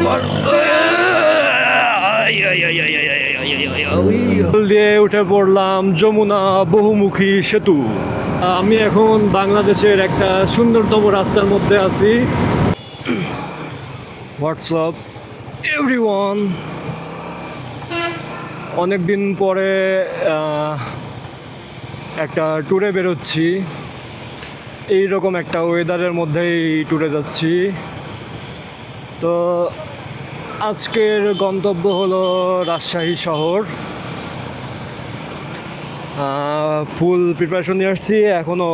আবার দিয়ে উঠে পড়লাম যমুনা বহুমুখী সেতু। আমি এখন বাংলাদেশের একটা সুন্দরতম রাস্তার মধ্যে আছি। হোয়াটসঅ্যাপ এভরিওয়ান, অনেকদিন পরে একটা ট্যুরে বেরোচ্ছি। এইরকম একটা ওয়েদারের মধ্যেই ট্যুরে যাচ্ছি। তো আজকের গন্তব্য হলো রাজশাহী শহর। ফুল প্রিপারেশন নিয়ে আসছি, এখনও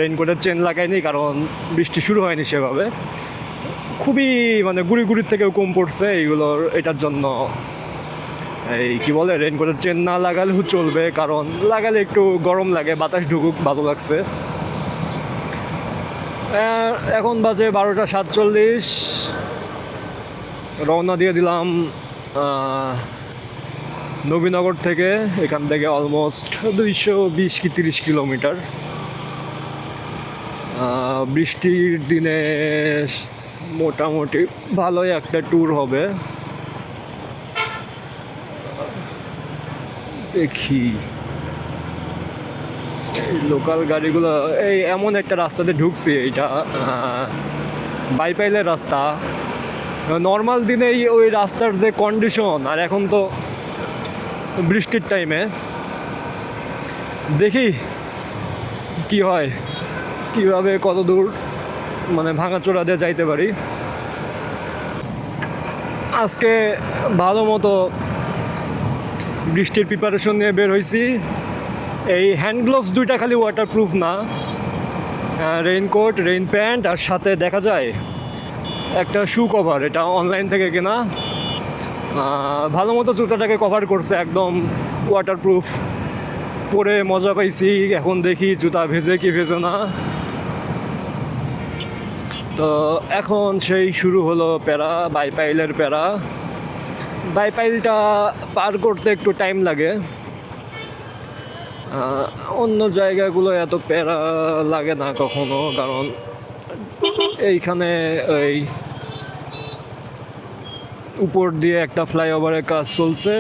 রেইনকোটের চেন লাগাইনি কারণ বৃষ্টি শুরু হয়নি সেভাবে। খুবই গুড়ি গুড়ির থেকেও কম পড়ছে এইগুলোর, এটার জন্য এই কি বলে রেইনকোটের চেন না লাগালেও চলবে, কারণ লাগালে একটু গরম লাগে, বাতাস ঢুকুক, ভালো লাগছে। এখন বাজে 12:47, রওনা দিয়ে দিলাম নবীনগর থেকে। এখান থেকে অলমোস্ট 220 কি 30 কিলোমিটার। বৃষ্টির দিনে মোটামুটি ভালোই একটা ট্যুর হবে। দেখি এই লোকাল গাড়িগুলো, এই এমন একটা রাস্তাতে ঢুকছি, এইটা বাইপাইলের রাস্তা। নর্মাল দিনেই ওই রাস্তার যে কন্ডিশন, আর এখন তো বৃষ্টির টাইমে, দেখি কি হয়, কিভাবে কত দূর ভাঙাচোরা দিয়ে যাইতে পারি। আজকে ভালো মতো বৃষ্টির প্রিপারেশন নিয়ে বের হয়েছি। এই হ্যান্ড গ্লোভস দুইটা খালি ওয়াটারপ্রুফ না, রেইনকোট, রেইন প্যান্ট, আর সাথে দেখা যায় একটা শু কভার, এটা অনলাইন থেকে কেনা। ভালো মতো জুতাটাকে কভার করছে, একদম ওয়াটারপ্রুফ। পরে মজা পাইছি। এখন দেখি জুতা ভেজে কি ভেজে না। তো এখন সেই শুরু হলো প্যারা, বাইপাইলের প্যারা। বাইপাইলটা পার করতে একটু টাইম লাগে, অন্য জায়গাগুলো এত প্যারা লাগে না কখনো, কারণ এইখানে ওই উপর দিয়ে একটা ফ্লাইওভারের কাজ চলছে,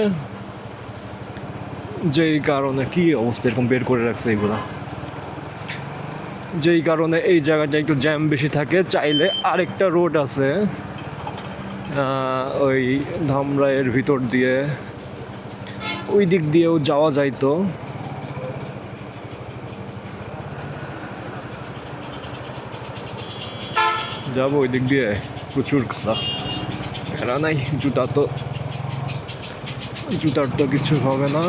যেই কারণে কি অবস্থা এরকম বের করে রাখছে এইগুলা, যেই কারণে এই জায়গাটা একটু জ্যাম বেশি থাকে। চাইলে আরেকটা রোড আছে ওই ধামরাইয়ের ভিতর দিয়ে, ওই দিক দিয়েও যাওয়া যাইতো। যাবো ওই দিক দিয়ে, প্রচুর খারাপ, এরা নাই। জুতার তো কিছু হবে না,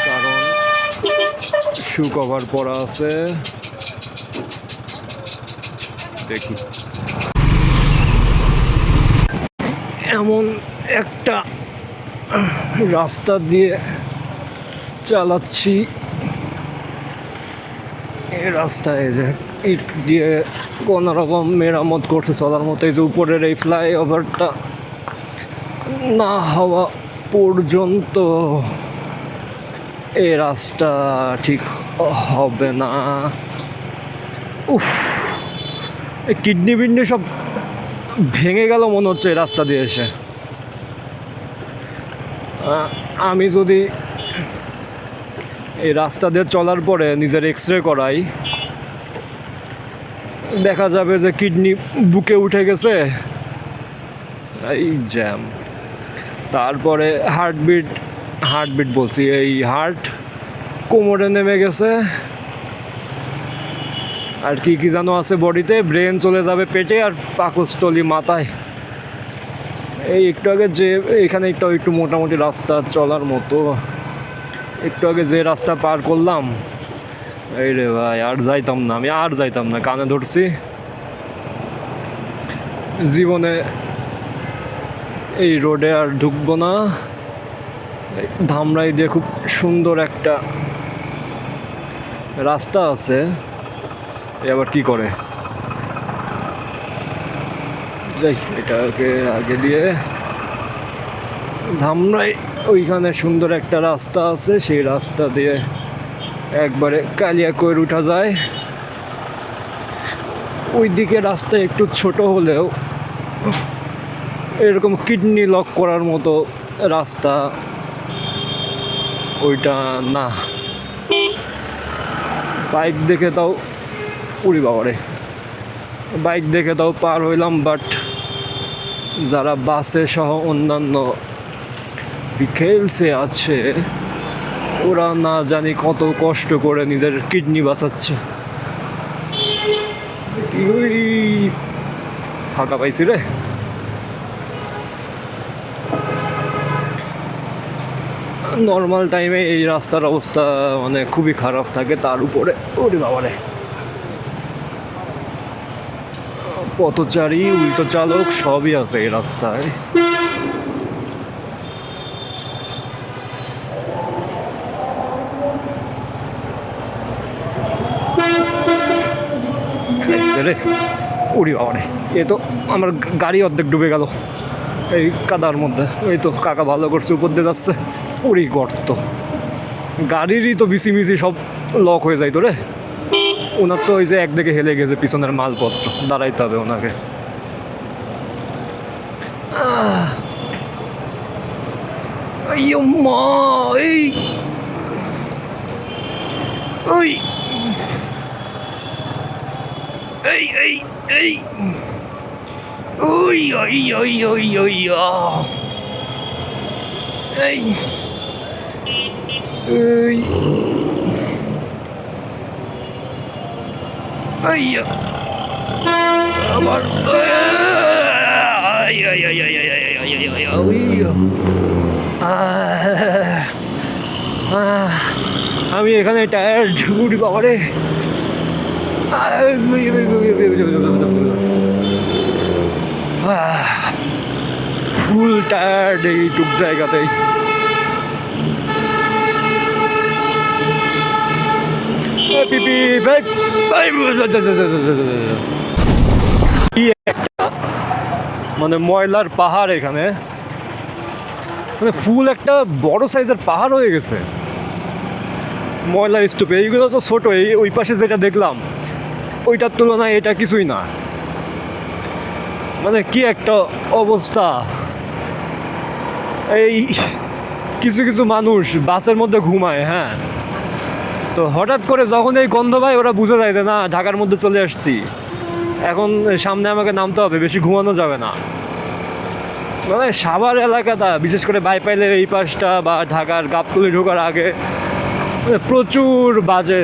কারণ শু কভার পরা আছে। দেখি এমন একটা রাস্তা দিয়ে চালাচ্ছি, এই রাস্তায় যে ইট দিয়ে কোনো রকম মেরামত করছে চলার মতো। এই যে উপরের এই ফ্লাইওভারটা না হওয়া পর্যন্ত এই রাস্তা ঠিক হবে না। উফ, এই কিডনি বিডনি সব ভেঙে গেল মনে হচ্ছে এই রাস্তা দিয়ে এসে। আমি যদি এই রাস্তা দিয়ে চলার পরে নিজের এক্সরে করাই, দেখা যাবে যে কিডনি বুকে উঠে গেছে, এই জ্যাম। তারপরে হার্টবিট বলছি, এই হার্ট কোমরে নেমে গেছে, আর কি কি যেন আছে বডিতে। ব্রেন চলে যাবে পেটে, আর পাকস্থলী মাথায়। এই একটু আগে যে এখানে একটু মোটামুটি রাস্তা চলার মতো, একটু আগে যে রাস্তা পার করলাম, এই রে ভাই, আর যাইতাম না, আমি আর যাইতাম না, কানে ধরছি। জীবনে এই রোডে আর ঢুকবো না। ধামরাই দিয়ে খুব সুন্দর একটা রাস্তা আছে, আবার কি করে যাই, এটাকে আগে দিয়ে ধামরাই ওইখানে সুন্দর একটা রাস্তা আছে, সেই রাস্তা দিয়ে একবারে কালিয়াকৈর উঠা যায়। ওই দিকে রাস্তা একটু ছোট হলেও এরকম কিডনি লক করার মতো রাস্তা ওইটা না। বাইক দেখে তাও উড়ি বাবারে, বাইক দেখে তাও পার হইলাম, বাট যারা বাসে সহ অন্যান্য ভেহিকলসে আছে ওরা না জানি কত কষ্ট করে নিজের কিডনি বাঁচাচ্ছে। ওই ফাঁকা পাইছি রে। নর্মাল টাইমে এই রাস্তার অবস্থা মানে খুবই খারাপ থাকে, তার উপরে ওরে বাবারে পথচারী উল্টো চালক সবই আছে এই রাস্তায়। খাইছে রে উড়ি বাবারে, এ তো আমার গাড়ি অর্ধেক ডুবে গেল এই কাদার মধ্যে। এই তো কাকা ভালো করছে, উপর দিয়ে যাচ্ছে। উড়ি গর্ত, গাড়িরই তো বিসি মিসি সব লক হয়ে যায় তো রে। ওনার তো ওই যে একদিকে হেলে গেছে পিছনের মালপত্র, দাঁড়াইতে হবে ওনাকে। এই ওই এই এই এই ওই ওই ওই ওই ওই এই এই আমার আমি এখানে টায়ার্ড উঠি বাবারে। ফুল টায়ার্ড এইটুক জায়গাতেই। মানে ময়লার পাহাড় এখানে, মানে ফুল একটা বড় সাইজের পাহাড় হয়ে গেছে ময়লার স্তূপে। এইগুলো তো ছোট, এই ওই পাশে যেটা দেখলাম ওইটার তুলনায় এটা কিছুই না। মানে কি একটা অবস্থা। এই কিছু কিছু মানুষ বাসের মধ্যে ঘুমায়, হ্যাঁ, তো হঠাৎ করে যখন এই গন্ধ পায় ওরা বুঝে যায় যে না ঢাকার মধ্যে চলে আসছি, এখন সামনে আমাকে নামতে হবে, বেশি ঘুমানো যাবে না। মানে সাভার এলাকাটা বিশেষ করে বাইপাইলের এই পাশটা বা ঢাকার গাবতলী ঢোকার আগে মানে প্রচুর বাজে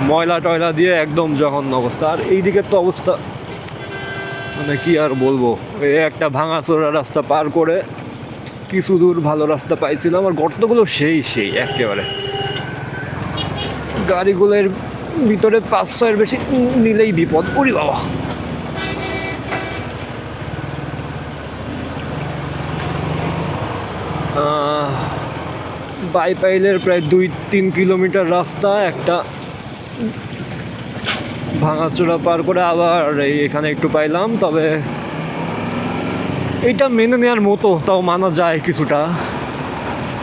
ময়লা টয়লা দিয়ে একদম জঘন্য অবস্থা। আর এই দিকের তো অবস্থা মানে কি আর বলবো। এই একটা ভাঙাচোরা রাস্তা পার করে কিছু দূর ভালো রাস্তা পাইছিলাম, আর গর্তগুলো সেই সেই একেবারে। গাড়িগুলোর ভিতরে 5-6 বেশি নিলেই বিপদ। ওরে বাবা, বাইপাইলের প্রায় 2-3 কিলোমিটার রাস্তা একটা ভাঙাচোরা পার করে আবার এখানে একটু পাইলাম। তবে এইটা মেনে নেওয়ার মতো, তাও মানা যায় কিছুটা,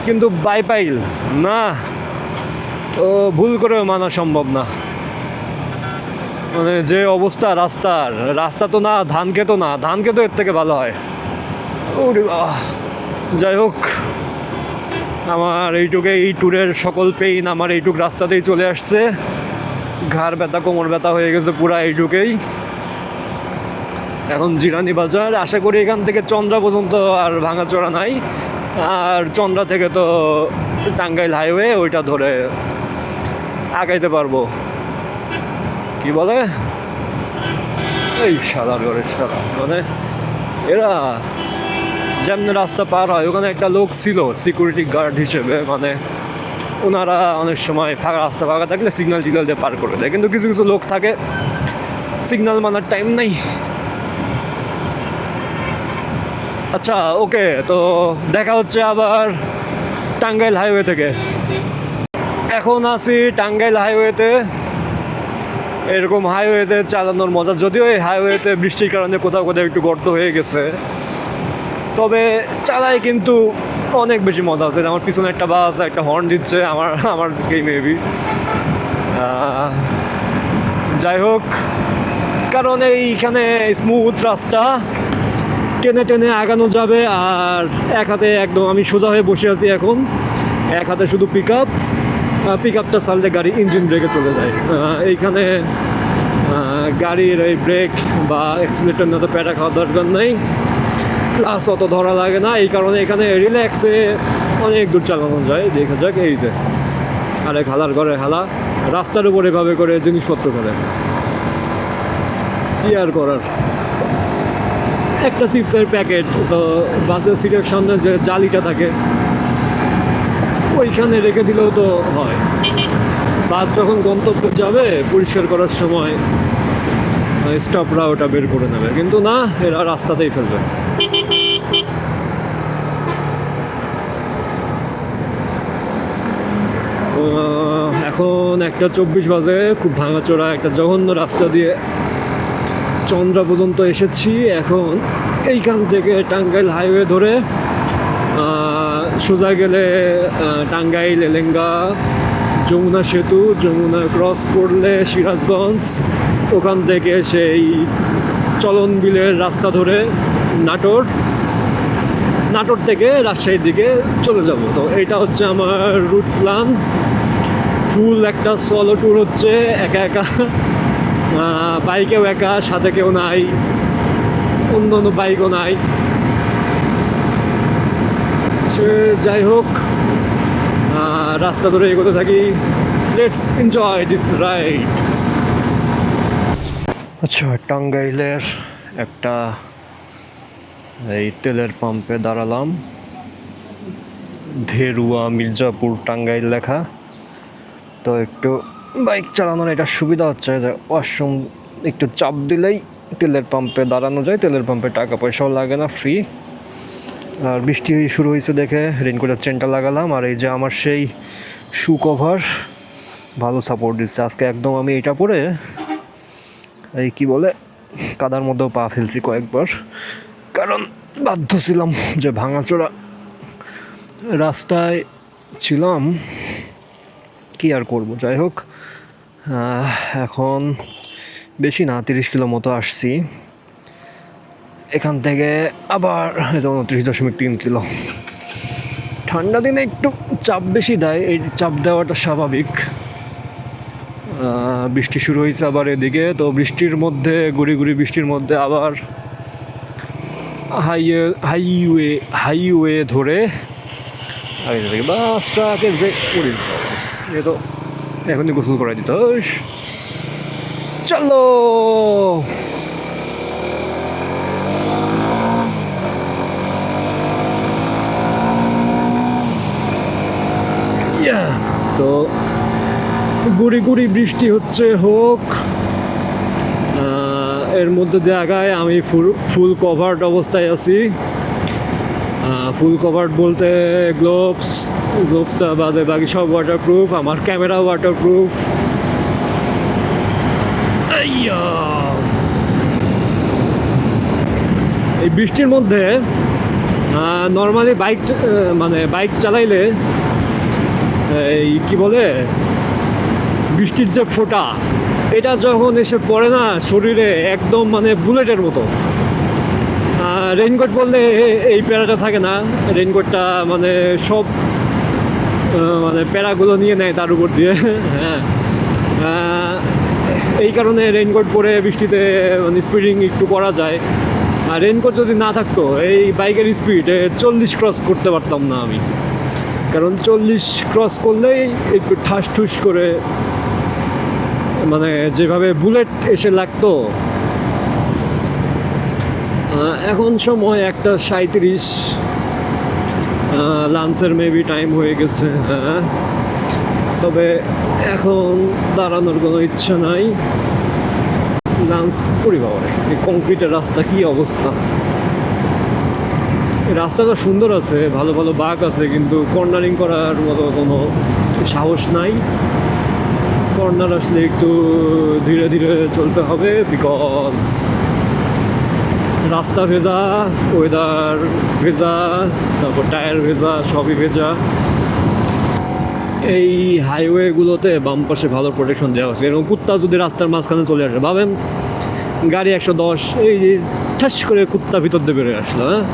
কিন্তু বাইপাইল না, ও ভুল করেও মানা সম্ভব না। মানে যে অবস্থা রাস্তার, রাস্তা তো না, ধান খেতো না, ধান খেতো এর থেকে ভালো হয়। ওরে বাবা, যাই হোক, আমার এইটুকে এই ট্যুরের সকল পেইন আমার এইটুক রাস্তাতেই চলে আসছে। ঘাড় ব্যথা, কোমর ব্যথা হয়ে গেছে পুরা এইটুকেই। এখন জিরানি বাজার, আশা করি এখান থেকে চন্দ্রা পর্যন্ত আর ভাঙাচোরা নাই। আর চন্দ্রা থেকে তো টাঙ্গাইল হাইওয়ে, ওইটা ধরে আগাইতে পারবো। কি বলে এই সাদার ঘরের সাদা, মানে এরা যেমন রাস্তা পার হয়, ওখানে একটা লোক ছিল সিকিউরিটি গার্ড হিসেবে, মানে ওনারা অনেক সময় ফাঁকা রাস্তা ফাঁকা থাকলে সিগন্যাল টিগনাল দিয়ে পার করে দেয়, কিন্তু কিছু কিছু লোক থাকে সিগন্যাল মানার টাইম নেই। আচ্ছা ওকে, তো দেখা হচ্ছে আবার টাঙ্গাইল হাইওয়ে থেকে। এখন আছি টাঙ্গাইল হাইওয়েতে। এরকম হাইওয়েতে চালানোর মজা, যদিও এই হাইওয়েতে বৃষ্টির কারণে কোথাও কোথাও একটু গর্ত হয়ে গেছে, তবে চালায় কিন্তু অনেক বেশি মজা আছে। আমার পিছনে একটা বাস একটা হর্ন দিচ্ছে, আমার দিকেই মেবি। যাই হোক, কারণ এইখানে স্মুথ রাস্তা, টেনে টেনে আগানো যাবে। আর এক হাতে একদম আমি সোজা হয়ে বসে আছি এখন, এক হাতে শুধু পিক আপটা চাললে গাড়ি ইঞ্জিন ব্রেকে চলে যায়। এইখানে গাড়ির এই ব্রেক বা অ্যাক্সিলেটর না তো প্যাডা খাওয়ার দরকার নেই, ক্লাস অত ধরা লাগে না। এই কারণে এখানে রিল্যাক্সে অনেক দূর চালানো যায়। দেখা যাক, এই যে আরেক হালার ঘরে হালা রাস্তার উপর এভাবে করে জিনিসপত্র করে, কি আর করার। একটা চিপসের প্যাকেট তো বাসের সিটের সামনে যে জালিটা থাকে ওইখানে রেখে দিলেও তো হয়। বাস যখন গন্তব্যে যাবে পরিষ্কার করার সময় স্টাফরা ওটা বের করে নেবে, কিন্তু না, এরা রাস্তাতেই ফেলবে। এখন 1:24 বাজে, খুব ভাঙাচোরা একটা জঘন্য রাস্তা দিয়ে চন্দ্রা পর্যন্ত এসেছি। এখন এইখান থেকে টাঙ্গাইল হাইওয়ে ধরে সোজা গেলে টাঙ্গাইল, এলেঙ্গা, যমুনা সেতু, যমুনা ক্রস করলে সিরাজগঞ্জ, ওখান থেকে সেই চলন বিলের রাস্তা ধরে নাটোর থেকে রাজশাহীর দিকে চলে যাব। তো এইটা হচ্ছে আমার রুট প্ল্যান। ফুল একটা সোলো ট্যুর হচ্ছে, একা একা, বাইকেও একা, সাথে কেউ নাই, অন্য অন্য বাইকও নাই। সে যাই হোক, রাস্তা ধরে এগোতে থাকি। Let's enjoy this ride. আচ্ছা, টাঙ্গাইলের একটা এই তেলের পাম্পে দাঁড়ালাম, ধেরুয়া মির্জাপুর টাঙ্গাইল লেখা। তো একটু বাইক চালানোর এটা সুবিধা হচ্ছে যে ওয়াশরুম একটু চাপ দিলেই তেলের পাম্পে দাঁড়ানো যায়, তেলের পাম্পে টাকা পয়সাও লাগে না, ফ্রি। আর বৃষ্টি শুরু হয়েছে দেখে রেনকোটের চেনটা লাগালাম। আর এই যে আমার সেই শু কভার, ভালো সাপোর্ট দিচ্ছে আজকে একদম। আমি এটা পরে এই কি বলে কাদার মধ্যেও পা ফেলছি কয়েকবার, কারণ বাধ্য ছিলাম, যে ভাঙাচোরা রাস্তায় ছিলাম, কি আর করব। যাই হোক, এখন বেশি না 30 কিলো মতো আসছি এখান থেকে, আবার 29.3 কিলো। ঠান্ডা দিনে একটু চাপ বেশি দেয়, এই চাপ দেওয়াটা স্বাভাবিক। বৃষ্টি শুরু হয়েছে আবার এদিকে, তো বৃষ্টির মধ্যে গুড়ি গুড়ি বৃষ্টির মধ্যে আবার হাইওয়ে ধরে বাসটাকে যে করে দিতে হবে। এ তো এখনই গোসল করাই দিতে হবে। চলো, তো গুড়ি গুড়ি বৃষ্টি হচ্ছে, হোক। এর মধ্যে দেখায় আমি ফুল কভার্ড অবস্থায় আছি। ফুল কভার্ড বলতে গ্লোভসটা বাদে বাকি সব ওয়াটারপ্রুফ, আমার ক্যামেরা ওয়াটারপ্রুফ। এই বৃষ্টির মধ্যে নর্মালি বাইক চালাইলে এই কি বলে বৃষ্টির যে ফোঁটা, এটা যখন এসে পড়ে না শরীরে, একদম মানে বুলেটের মতো। রেইনকোট বললে এই প্যারাটা থাকে না, রেইনকোটটা মানে সব মানে প্যারাগুলো নিয়ে নেয় তার উপর দিয়ে। হ্যাঁ, এই কারণে রেইনকোট পরে বৃষ্টিতে মানে স্পিডিং একটু করা যায়। আর রেইনকোট যদি না থাকতো এই বাইকের স্পিড 40 ক্রস করতে পারতাম না আমি, কারণ 40 ক্রস করলেই একটু ঠাস ঠুস করে মানে যেভাবে বুলেট এসে লাগতো। এখন সময় 1:37, লাঞ্চের মেবি টাইম হয়ে গেছে। হ্যাঁ, তবে এখন দাঁড়ানোর কোনো ইচ্ছা নাই, লাঞ্চ করি। বাবারে, এই কংক্রিটের রাস্তা কি অবস্থা! রাস্তাটা সুন্দর আছে, ভালো ভালো বাঁক আছে, কিন্তু কর্নারিং করার মতো কোনো সাহস নাই। কর্নার আসলে একটু ধীরে ধীরে চলতে হবে, বিকজ রাস্তা ভেজা, ওয়েদার ভেজা, তারপর টায়ার ভেজা, সবই ভেজা। এই হাইওয়েগুলোতে বাম পাশে ভালো প্রোটেকশন দেওয়া আছে, এরকম কুত্তা যদি রাস্তার মাঝখানে চলে আসে, ভাবেন গাড়ি 110, এই যে ঠাস করে কুত্তা ভিতর দিয়ে বেরোয় আসলো। হ্যাঁ,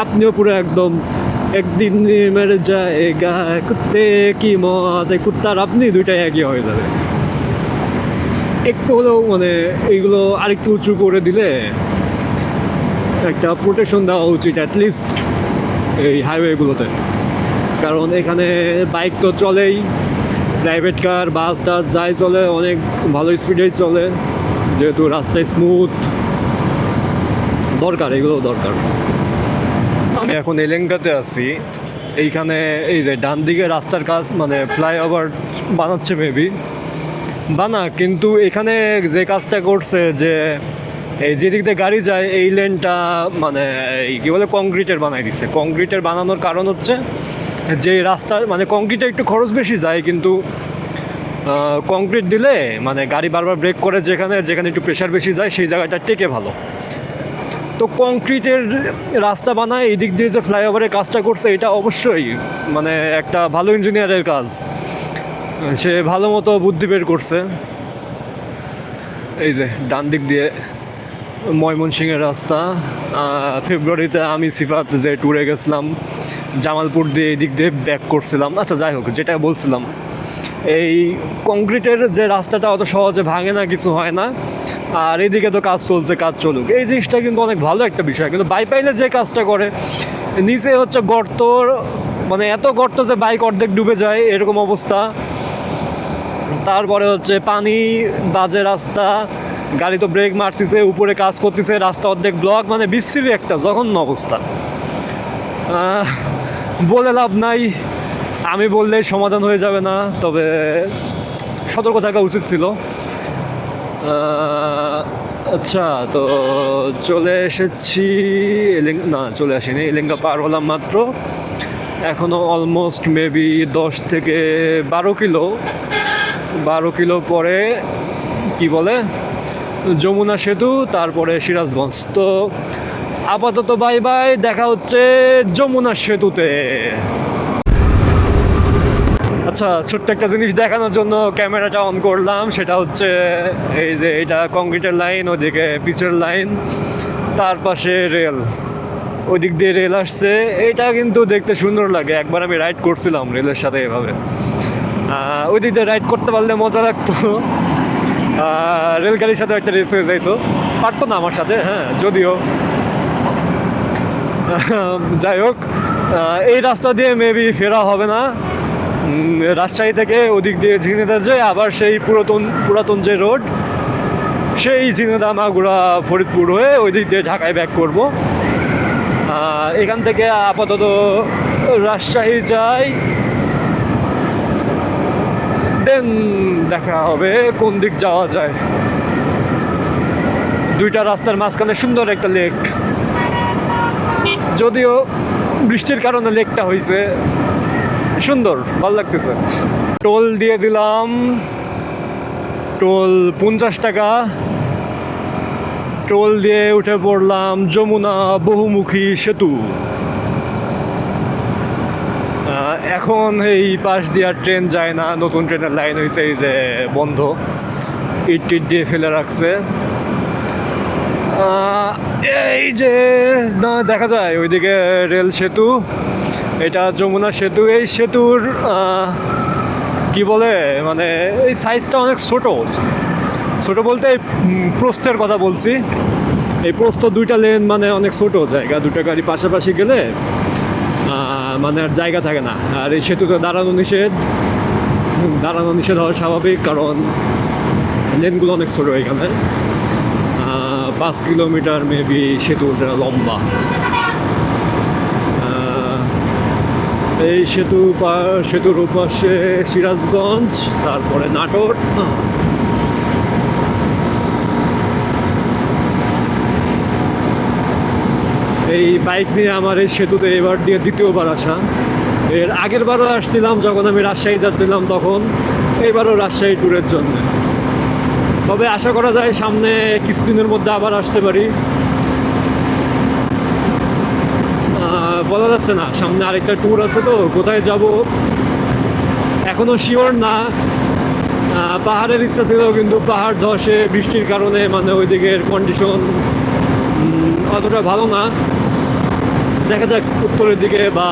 আপনিও পুরো একদম একদিন মেরে যায় গা কুত্তে কি মত, এই কুত্তার আপনি দুইটাই একই হয়ে যাবে। একটু হলেও মানে এইগুলো আরেকটু উঁচু করে দিলে একটা প্রোটেকশন দেওয়া উচিত অ্যাটলিস্ট এই হাইওয়েগুলোতে, কারণ এখানে বাইক তো চলেই, প্রাইভেট কার বাস টাস যাই চলে অনেক ভালো স্পিডেই চলে, যেহেতু রাস্তায় স্মুথ, দরকার এগুলো দরকার। আমি এখন এলেঙ্গাতে আছি, এইখানে এই যে ডান দিকে রাস্তার কাজ মানে ফ্লাইওভার বানাচ্ছে মেবি কিন্তু এখানে যে কাজটা করছে যে এই যেদিক দিয়ে গাড়ি যায় এই লেনটা মানে এই কী বলে কংক্রিটের বানাই দিচ্ছে। কংক্রিটের বানানোর কারণ হচ্ছে যে রাস্তার মানে কংক্রিটে একটু খরচ বেশি যায়, কিন্তু কংক্রিট দিলে মানে গাড়ি বারবার ব্রেক করে, যেখানে যেখানে একটু প্রেশার বেশি যায় সেই জায়গাটা টেকে ভালো। তো কংক্রিটের রাস্তা বানায় এই দিক দিয়ে যে ফ্লাইওভারের কাজটা করছে এটা অবশ্যই মানে একটা ভালো ইঞ্জিনিয়ারের কাজ, সে ভালো মতো বুদ্ধি বের করছে। এই যে ডান দিক দিয়ে ময়মনসিংহের রাস্তা, ফেব্রুয়ারিতে আমি সিফাত যে ট্যুরে গেছিলাম জামালপুর দিয়ে এই দিক দিয়ে ব্যাক করছিলাম। আচ্ছা যাই হোক, যেটা বলছিলাম এই কংক্রিটের যে রাস্তাটা অত সহজে ভাঙে না, কিছু হয় না, আর এদিকে তো কাজ চলছে, কাজ চলুক, এই জিনিসটা কিন্তু অনেক ভালো একটা বিষয়। কিন্তু বাইপাইলে যে কাজটা করে নিচে হচ্ছে গর্ত, মানে এত গর্ত যে বাইক অর্ধেক ডুবে যায় এরকম অবস্থা, তারপরে হচ্ছে পানি, বাজে রাস্তা, গাড়ি তো ব্রেক মারতেছে, উপরে কাজ করতেছে, রাস্তা অর্ধেক ব্লক, মানে বিশ্রী একটা জঘন্য অবস্থা। বলে লাভ নাই, আমি বললে সমাধান হয়ে যাবে না, তবে সতর্ক থাকা উচিত ছিল। আচ্ছা, তো চলে এসেছি না চলে আসিনি, এলেঙ্গা পার হলাম মাত্র, এখনও অলমোস্ট মেবি 10 থেকে 12 কিলো পরে কি বলে যমুনা সেতু, তারপরে সিরাজগঞ্জ। তো আপাতত বাই বাই, দেখা হচ্ছে যমুনা সেতুতে। আচ্ছা, ছোট্ট একটা জিনিস দেখানোর জন্য ক্যামেরাটা অন করলাম, সেটা হচ্ছে এই যে এটা কংক্রিটের লাইন, ওদিকে পিচের লাইন, তার পাশে রেল, ওই দিক দিয়ে রেল আসছে। এটা কিন্তু দেখতে সুন্দর লাগে, একবার আমি রাইড করছিলাম রেলের সাথে এভাবে, ওই দিক দিয়ে রাইড করতে পারলে মজা লাগতো। রেলগাড়ির সাথে একটা রেস হয়ে যাইতো, পারতো না আমার সাথে, হ্যাঁ যদিও। যাই হোক, এই রাস্তা দিয়ে মেবি ফেরা হবে না, রাজশাহী থেকে ওদিক দিয়ে ঝিনেদা যায়, আবার সেই পুরাতন যে রোড, সেই ঝিনেদা মাগুরা ফরিদপুর হয়ে ওই দিক দিয়ে ঢাকায় ব্যাক করবো। এখান থেকে আপাতত রাজশাহী যাই, দেন দেখা হবে কোন দিক যাওয়া যায়। দুইটা রাস্তার মাঝখানে সুন্দর একটা লেক, যদিও বৃষ্টির কারণে লেকটা হয়েছে, সুন্দর, ভালো লাগতেছে। টোল দিয়ে দিলাম, টোল 50 টাকা, টোল দিয়ে উঠে পড়লাম যমুনা বহুমুখী সেতু। এখন এই পাশ দিয়ে আর ট্রেন যায় না, নতুন ট্রেনের লাইন হয়েছে এই যে বন্ধ, ইট টিট দিয়ে ফেলে রাখছে। এই যে না দেখা যায় ওইদিকে রেল সেতু, এটা যমুনা সেতু। এই সেতুর কি বলে মানে এই সাইজটা অনেক ছোট বলতে এই প্রস্থের কথা বলছি, এই প্রস্থ 2টা লেন মানে অনেক ছোট জায়গা, 2টা গাড়ি পাশাপাশি গেলে মানে আর জায়গা থাকে না। আর এই সেতুতে দাঁড়ানো নিষেধ হওয়া স্বাভাবিক, কারণ লেনগুলো অনেক ছোটো এখানে। 5 কিলোমিটার মেবি সেতুটা লম্বা। এই সেতুর ওপাশে সিরাজগঞ্জ, তারপরে নাটোর। এই বাইক নিয়ে আমার এই সেতুতে এবার দিয়ে দ্বিতীয়বার আসা। এর আগের বারও আসছিলাম যখন আমি রাজশাহী যাচ্ছিলাম তখন, এবারও রাজশাহী ট্যুরের জন্য। তবে আশা করা যায় সামনে কিছুদিনের মধ্যে আবার আসতে পারি, বলা যাচ্ছে না। সামনে আরেকটা ট্যুর আছে, তো কোথায় যাব এখনও শিওর না। পাহাড়ের ইচ্ছা ছিল, কিন্তু পাহাড় ধসে বৃষ্টির কারণে মানে ওই দিকের কন্ডিশন অতটা ভালো না। দেখা যাক উত্তরের দিকে বা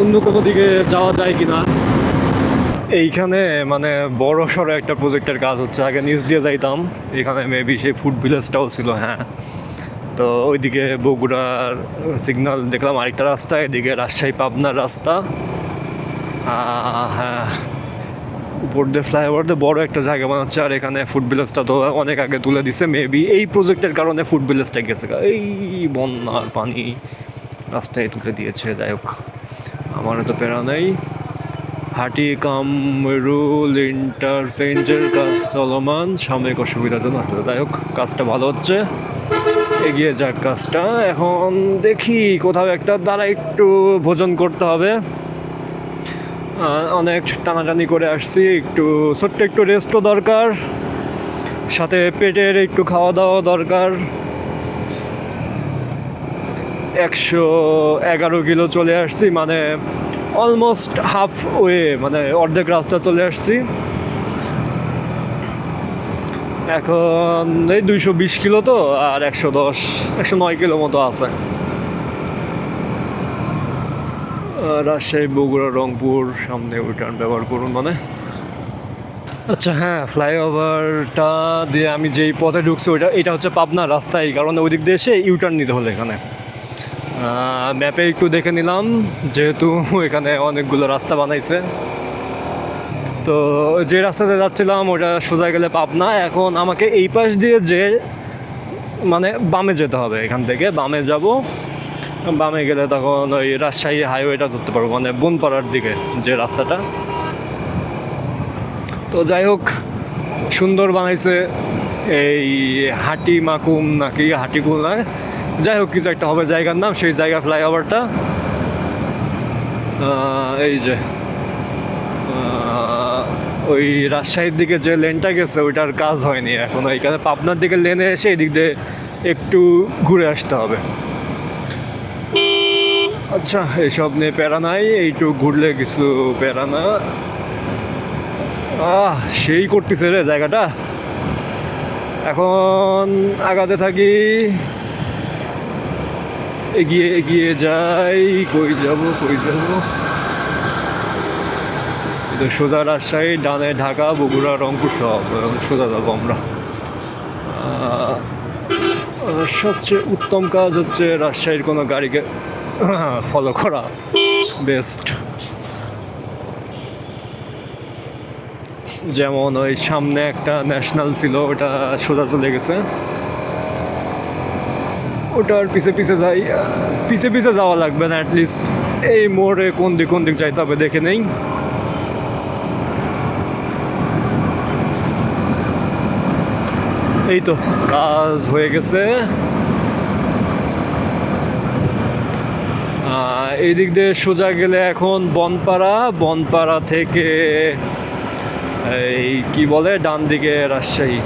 অন্য কোনো দিকে যাওয়া যায় কিনা। এইখানে মানে বড় সড়ো একটা প্রজেক্টের কাজ হচ্ছে। আগে নিচ দিয়ে যাইতাম, এখানে মেবি সেই ফুড ভিলেজটাও ছিল। হ্যাঁ, তো ওইদিকে বগুড়ার সিগন্যাল দেখলাম আরেকটা রাস্তা, এদিকে রাজশাহী পাবনার রাস্তা। হ্যাঁ, উপর দিয়ে ফ্লাইওভার দিয়ে বড় একটা জায়গা বানাচ্ছে। আর এখানে ফুড ভিলেজটা তো অনেক আগে তুলে দিছে, মেবি এই প্রজেক্টের কারণে ফুড ভিলেজটা গেছে। এই বন্যার পানি রাস্তায় তুলে দিয়েছে। যাই হোক, আমারও তো প্যারা নেই। হাটি কামরুল ইন্টারচেঞ্জের কাজ চলমান, সাময়িক অসুবিধার জন্য। যাই হোক, কাজটা ভালো হচ্ছে, এগিয়ে যাক কাজটা। এখন দেখি কোথাও একটা দ্বারা একটু ভোজন করতে হবে। অনেক টানাটানি করে আসছি, একটু ছোট্ট একটু রেস্টও দরকার, সাথে পেটের একটু খাওয়া দাওয়া দরকার। 111 কিলো চলে আসছি, মানে অলমোস্ট হাফ ওয়ে, মানে অর্ধেক রাস্তা চলে আসছি। এখন এই 220 কিলো তো, আর 109 কিলো মতো আছে। রাজশাহী, বগুড়া, রংপুর সামনে টার্ন ব্যবহার করুন মানে। আচ্ছা হ্যাঁ, ফ্লাইওভারটা দিয়ে আমি যেই পথে ঢুকছি এটা হচ্ছে পাবনা রাস্তা। এই কারণে ওই দিক দিয়ে এসে ইউটার্ন নিতে হলো এখানে। ম্যাপে একটু দেখে নিলাম, যেহেতু এখানে অনেকগুলো রাস্তা বানাইছে। তো যে রাস্তাতে যাচ্ছিলাম ওটা সোজা গেলে পাবনা। এখন আমাকে এই পাশ দিয়ে মানে বামে যেতে হবে। এখান থেকে বামে যাব, বামে গেলে তখন ওই রাজশাহী হাইওয়েটা ধরতে পারবো, মানে বনপাড়ার দিকে যে রাস্তাটা। তো যাই হোক, সুন্দর বানাইছে। এই হাটি মাকুম নাকি হাটিকুল না, যাই হোক কিছু একটা হবে জায়গার নাম, সেই জায়গা ফ্লাইওভারটা। এই যে ওই রাজশাহীর দিকে যে লেনটা গেছে ওইটার কাজ হয়নি এখন। এইখানে পাবনার দিকে লেনে এসে এই দিক দিয়ে একটু ঘুরে আসতে হবে। আচ্ছা, এইসব নিয়ে প্যারা নাই, এইটু ঘুরলে কিছু প্যারা না। সেই করতেছে রে জায়গাটা। এখন আগাতে থাকি, এগিয়ে এগিয়ে যাই। কই যাব তো সোজা রাজশাহী, ডানে ঢাকা, বগুড়া, রংপুর সব সোজা যাবো আমরা। সবচেয়ে উত্তম কাজ হচ্ছে রাজশাহীর কোনো গাড়িকে ফলো করা, বেস্ট। যেমন ওই সামনে একটা ন্যাশনাল ছিল, ওটা সোজা চলে গেছে, ওটার পিছে পিছে যাওয়া লাগবে না। অ্যাটলিস্ট এই মোড়ে কোন দিক যাইতে হবে দেখে নেই। এই তো কাজ হয়ে গেছে। এই দিক দিয়ে সোজা গেলে এখন বনপাড়া থেকে এই কি বলে ডান দিকে রাজশাহী।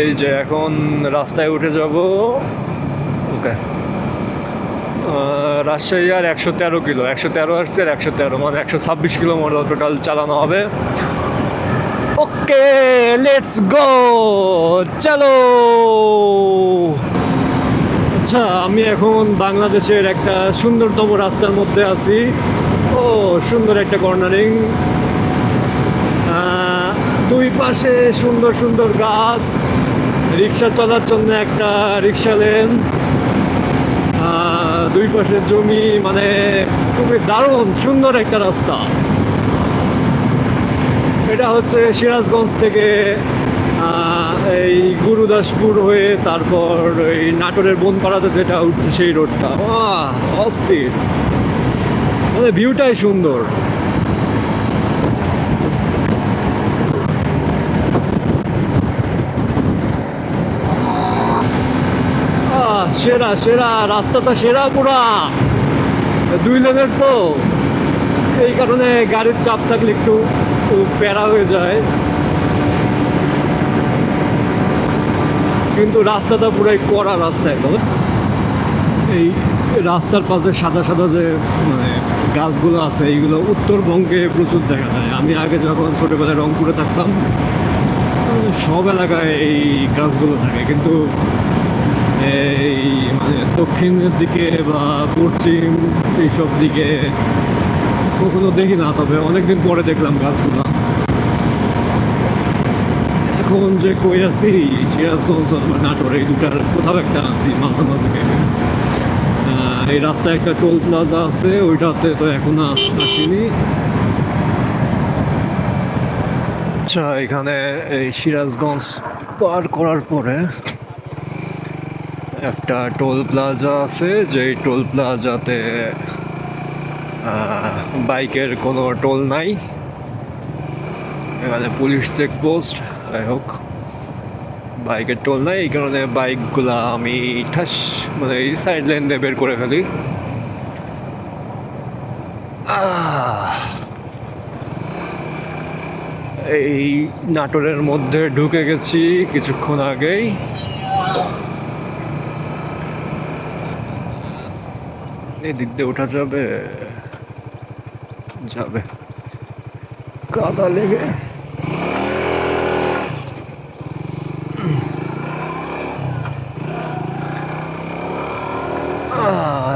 এই যে এখন রাস্তায় উঠে যাব। ওকে, রাজশাহী আর 113 কিলো, 113 আসছে, আর 113 মানে 126 কিলো মতো টোটাল চালানো হবে। ওকে, লেটস গো, চলো। আচ্ছা, আমি এখন বাংলাদেশের একটা সুন্দরতম রাস্তার মধ্যে আছি। ও সুন্দর একটা কর্নারিং, দুই পাশে সুন্দর সুন্দর গাছ, রিক্সা চলার জন্য একটা রিক্সা লেন, দুই পাশে জমি, মানে খুবই দারুণ সুন্দর একটা রাস্তা। এটা হচ্ছে সিরাজগঞ্জ থেকে এই গুরুদাসপুর হয়ে তারপর এই নাটোরের বনপাড়াতে যেটা উঠছে সেই রোডটা। অস্থির, মানে ভিউটাই সুন্দর। সেরা রাস্তাটা সেরা, পুরা 2 লেনের তো, এই কারণে গাড়ির চাপ থাকলে একটু প্যারা হয়ে যায়, কিন্তু রাস্তাটা পুরাই কড়া রাস্তা একদম। এই রাস্তার পাশে সাদা সাদা যে মানে গাছগুলো আছে এইগুলো উত্তরবঙ্গে প্রচুর দেখা যায়। আমি আগে যখন ছোটোবেলায় রংপুরে থাকতাম সব এলাকায় এই গাছগুলো থাকে, কিন্তু এই মানে দক্ষিণের দিকে বা পশ্চিম এইসব দিকে কখনো দেখি না। তবে অনেকদিন পরে দেখলাম গাছগুলো। এখন যে কই আছি, সিরাজগঞ্জ বা নাটোর, এই দুটার কোথাও একটা আছি মাঝামাঝি। এই রাস্তায় একটা টোল প্লাজা আছে, ওইটাতে তো এখনো আসিনি। আচ্ছা, এখানে এই সিরাজগঞ্জ পার করার পরে একটা টোল প্লাজা আছে, যেই টোল প্লাজাতে বাইকের কোনো টোল নাই। এখানে পুলিশ চেকপোস্ট, যাই হোক বাইকের টোল নাই, এই কারণে বাইকগুলা আমি ঠাস মানে এই সাইড লাইন দিয়ে বের করে ফেলি। এই নাটোরের মধ্যে ঢুকে গেছি কিছুক্ষণ আগেই। এই দিক দিয়ে ওঠা যাবে, যাবে কাদা লেগে।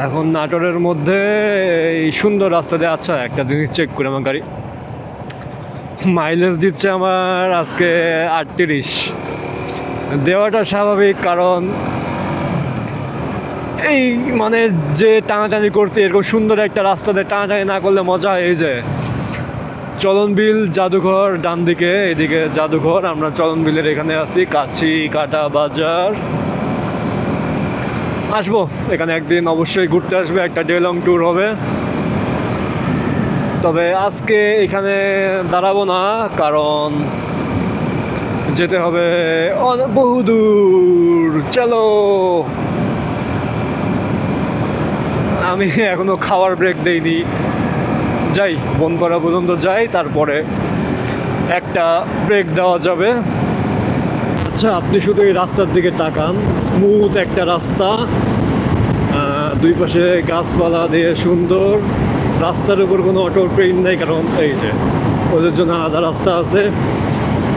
এখন নাটোরের মধ্যে এই সুন্দর রাস্তা দিয়ে। আচ্ছা, একটা জিনিস চেক করে, আমার গাড়ি মাইলেজ দিচ্ছে আমার আজকে 38 দেওয়াটা স্বাভাবিক, কারণ এই মানে যে টানাটানি করছে এরকম সুন্দর একটা রাস্তাতে টানাটানি না করলে মজা হয়। এই যে চলনবিল জাদুঘর ডান দিকে, এদিকে জাদুঘর, আমরা চলনবিলের এখানে আছি, কাছি কাটা বাজার। আসবো এখানে একদিন, অবশ্যই ঘুরতে আসবে, একটা ডে লং ট্যুর হবে। তবে আজকে এখানে দাঁড়াবো না, কারণ যেতে হবে বহুদূর। চলো, আমি এখনো খাওয়ার ব্রেক দেইনি, যাই বনপাড়া পর্যন্ত যাই, তারপরে একটা ব্রেক দেওয়া যাবে। আচ্ছা, আপনি শুধু এই রাস্তার দিকে তাকান, স্মুথ একটা রাস্তা, দুই পাশে গাছপালা দিয়ে সুন্দর। রাস্তার উপর কোনো অটো ট্রেন নেই, কারণ এই যে ওদের জন্য আলাদা রাস্তা আছে।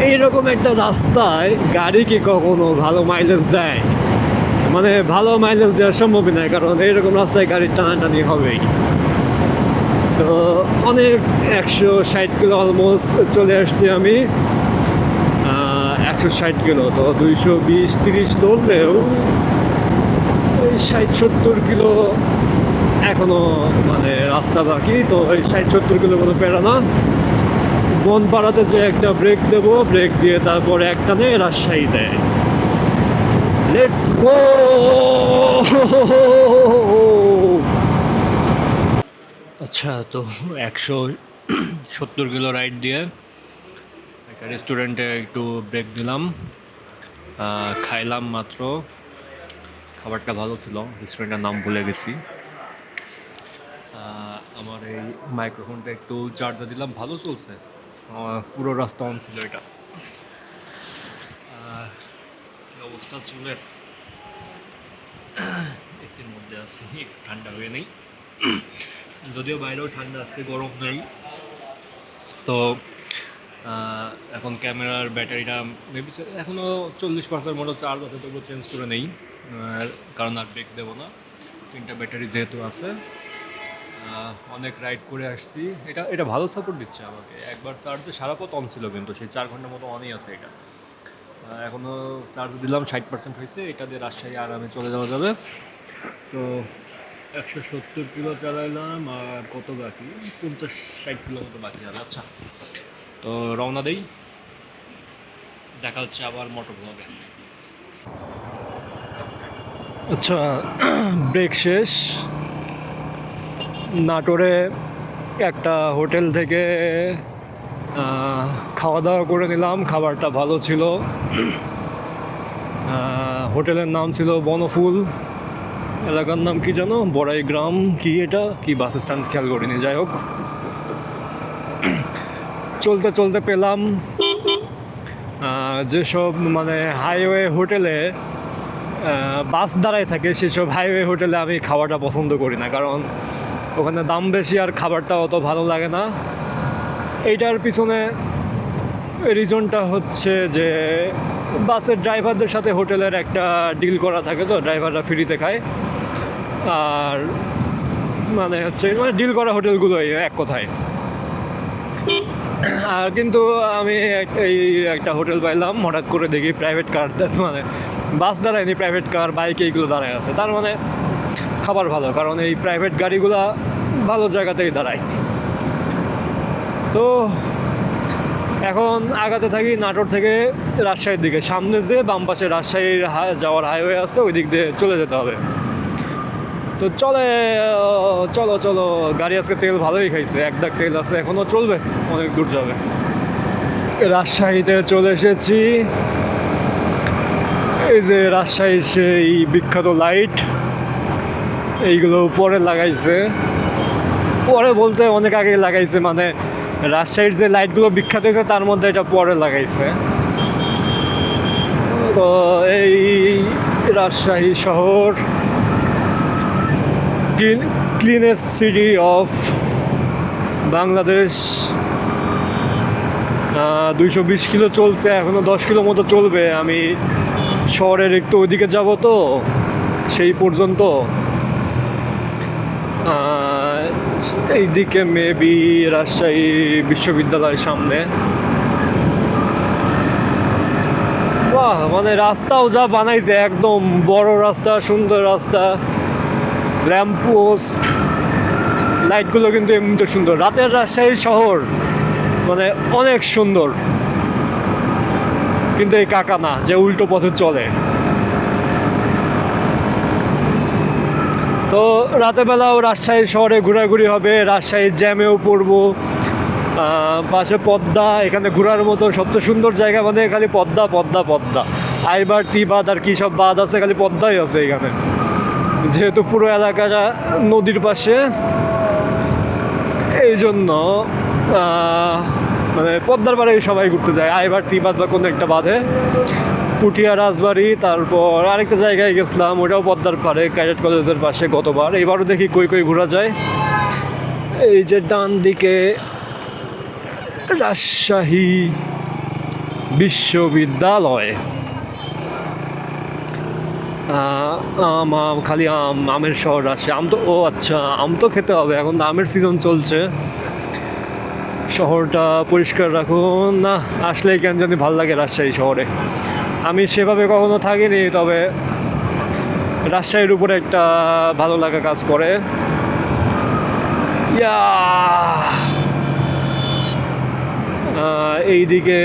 এইরকম একটা রাস্তায় গাড়ি কি কখনো ভালো মাইলেজ দেয়? মানে ভালো মাইলেজ দেওয়া সম্ভবই নয়, কারণ এইরকম রাস্তায় গাড়ির টানাটানি হবেই। তো অনেক 160 কিলো অলমোস্ট চলে আসছি আমি, 160 কিলো, তো 220-30 ধরলেও ওই 60-70 কিলো এখনো মানে রাস্তা বাকি। তো ওই 60-70 কিলো কোনো প্যারা না। বনপাড়াতে যে একটা ব্রেক দেবো, ব্রেক দিয়ে তারপরে একটানে রাজশাহী দেয়। Let's go. আচ্ছা, তো 170 কিলো রাইড দিয়ে একটা রেস্টুরেন্টে একটু ব্রেক দিলাম, খাইলাম মাত্র। খাবারটা ভালো ছিল, রেস্টুরেন্টের নাম ভুলে গেছি। আমার এই মাইক্রোফোনটা একটু চার্জে দিলাম, ভালো চলছে, পুরো রাস্তা অন ছিল। এটা অবস্থা চুলের, এসির মধ্যে আছি, ঠান্ডা হয়ে নেই, যদিও বাইরেও ঠান্ডা, আজকে গরম নেই। তো এখন ক্যামেরার ব্যাটারিটা মেবি এখনও 40% মতো চার্জ আছে, তবুও চেঞ্জ করে নেই, কারণ আর ব্রেক দেবো না। 3টা ব্যাটারি যেহেতু আছে। অনেক রাইড করে আসছি, এটা ভালো সাপোর্ট দিচ্ছে আমাকে। একবার চার্জে সারা পথ অন ছিল, কিন্তু সেই 4 ঘন্টার মতো অনই আছে এটা। এখনও চার্জ দিলাম 60% হয়েছে, এটা দিয়ে রাজশাহী আরামে চলে যাওয়া যাবে। তো 170 কিলো চালাইলাম, আর কত বাকি? 50-60 কিলো মতো বাকি হবে। আচ্ছা, তো রওনা দেই, দেখা হচ্ছে আবার মোটর ব্লগে। আচ্ছা, ব্রেক শেষ। নাটোরে একটা হোটেল থেকে খাওয়া দাওয়া করে নিলাম, খাবারটা ভালো ছিল। হোটেলের নাম ছিল বনফুল, এলাকার নাম কি জানো, বড়াই গ্রাম, কি এটা কি বাস স্ট্যান্ড খেয়াল করিনি। যাই হোক, চলতে চলতে পেলাম যেসব মানে হাইওয়ে হোটেলে বাস দাঁড়ায় থাকে সেসব হাইওয়ে হোটেলে আমি খাওয়াটা পছন্দ করি না, কারণ ওখানে দাম বেশি আর খাবারটা অত ভালো লাগে না। এইটার পিছনে রিজনটা হচ্ছে যে বাসের ড্রাইভারদের সাথে হোটেলের একটা ডিল করা থাকে, তো ড্রাইভাররা ফ্রিতে খায়। আর মানে হচ্ছে মানে ডিল করা হোটেলগুলোই এক কথায়। আর কিন্তু আমি এই একটা হোটেল পাইলাম, হঠাৎ করে দেখি প্রাইভেট কার, মানে বাস দাঁড়ায়নি, প্রাইভেট কার বাইক এইগুলো দাঁড়ায় আছে, তার মানে খাবার ভালো, কারণ এই প্রাইভেট গাড়িগুলা ভালো জায়গাতেই দাঁড়ায়। তো এখন আগাতে থাকি নাটোর থেকে রাজশাহীর দিকে, সামনে যে বাম পাশে রাজশাহীর যাওয়ার হাইওয়ে আছে ওই দিক দিয়ে চলে যেতে হবে। তো চলো চলো, গাড়ি আজকে তেল ভালোই খাইছে, এক দাগ তেল আছে, এখনও চলবে, অনেক দূর যাবে। রাজশাহীতে চলে এসেছি। এই যে রাজশাহীর সেই বিখ্যাত লাইট, এইগুলো পরে লাগাইছে, পরে বলতে অনেক আগে লাগাইছে, মানে রাজশাহীর যে লাইটগুলো বিখ্যাত হয়েছে তার মধ্যে এটা পরে লাগাইছে। তো এই রাজশাহী শহর, cleanest city of Bangladesh. 220 kilo চলছে, এখনও 10 কিলো মতো চলবে। আমি শহরের একটু ওইদিকে যাব, তো সেই পর্যন্ত এইদিকে মেবি রাজশাহী বিশ্ববিদ্যালয়ের সামনে। বাহ, মানে রাস্তাও যা বানাইছে, একদম বড় রাস্তা, সুন্দর রাস্তা, ল্যাম্প পোস্ট, লাইটগুলো কিন্তু এমনিতে সুন্দর। রাতের রাজশাহী শহর মানে অনেক সুন্দর, কিন্তু এই কাকা না যে উল্টো পথে চলে। তো রাতের বেলাও রাজশাহী শহরে ঘোরাঘুরি হবে, রাজশাহীর জ্যামেও পড়বো। পাশে পদ্মা, এখানে ঘোরার মতো সবচেয়ে সুন্দর জায়গা মানে খালি পদ্মা পদ্মা পদ্মা। আইবার টি বাঁধ আর কী সব বাঁধ আছে, খালি পদ্মাই আছে এখানে, যেহেতু পুরো এলাকাটা নদীর পাশে, এই জন্য মানে পদ্মার পাড়ে সবাই ঘুরতে যায়। আইবার টি বাঁধ বা কোনো একটা বাঁধে, পুঠিয়া রাজবাড়ি, তারপর আরেকটা জায়গায় গেছিলাম, ওটাও পদ্মার পাড়ে, ক্যাডেট কলেজের পাশে গতবার। এবারও দেখি কই কই ঘোরা যায়। এই যে ডান দিকে রাজশাহী বিশ্ববিদ্যালয়। খালি আমের শহর আসে, আম তো, ও আচ্ছা, আম তো খেতে হবে, এখন আমের সিজন চলছে। শহরটা পরিষ্কার রাখুন না, আসলেই কেন জানি ভালো লাগে রাজশাহী শহরে। আমি সেভাবে কখনো থাকিনি, তবে রাজশাহীর উপরে একটা ভালো লাগা কাজ করে। এইদিকে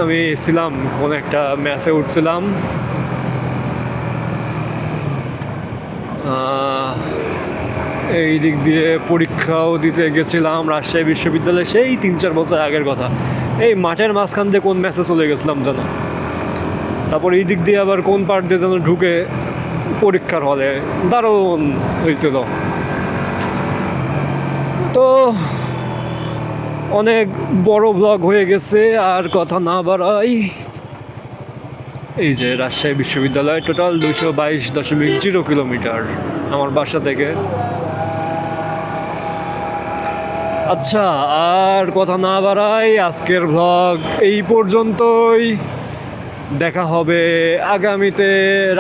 আমি ছিলাম, কোনো একটা ম্যাচে উঠছিলাম, এই দিক দিয়ে পরীক্ষাও দিতে গেছিলাম রাজশাহী বিশ্ববিদ্যালয়ে, সেই 3-4 বছর আগের কথা। এই মাঠের মাঝখান দিয়ে কোন ম্যাচে চলে গেছিলাম যেন, তারপর এই দিক দিয়ে আবার কোন পার্ট দিয়ে যেন ঢুকে পরীক্ষার হলে, দারুণ হয়েছিল। তো অনেক বড় ব্লগ হয়ে গেছে, আর কথা না বাড়াই। এই যে রাজশাহী বিশ্ববিদ্যালয়, টোটাল 222.0 কিলোমিটার আমার বাসা থেকে। আচ্ছা, আর কথা না বাড়াই, আজকের ব্লগ এই পর্যন্তই। দেখা হবে আগামীতে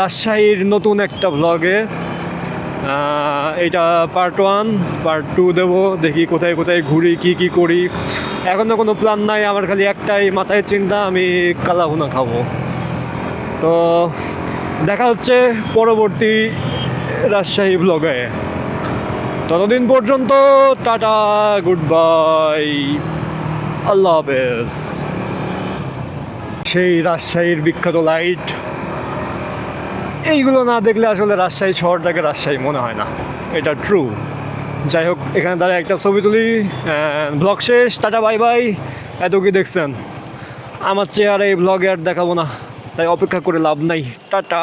রাজশাহীর নতুন একটা ব্লগে। এটা পার্ট 1, পার্ট 2 দেবো, দেখি কোথায় কোথায় ঘুরি, কি করি। এখনও কোনো প্ল্যান নাই, আমার খালি একটাই মাথায় চিন্তা, আমি কালাভুনা খাবো। তো দেখা হচ্ছে পরবর্তী রাজশাহী ব্লগে। ততদিন পর্যন্ত টাটা, গুড বাই, আল্লাহ হাফেজ। সেই রাজশাহীর বিখ্যাত লাইট, এইগুলো না দেখলে আসলে রাজশাহী শহরটাকে রাজশাহী মনে হয় না, এটা ট্রু। যাই হোক, এখানে দ্বারা একটা ছবি তুলি, ব্লগ শেষ, টাটা বাই বাই। এত কি দেখছেন, আমার চেহারা এই ব্লগে আর দেখাবো না, তাই অপেক্ষা করে লাভ নাই, টাটা।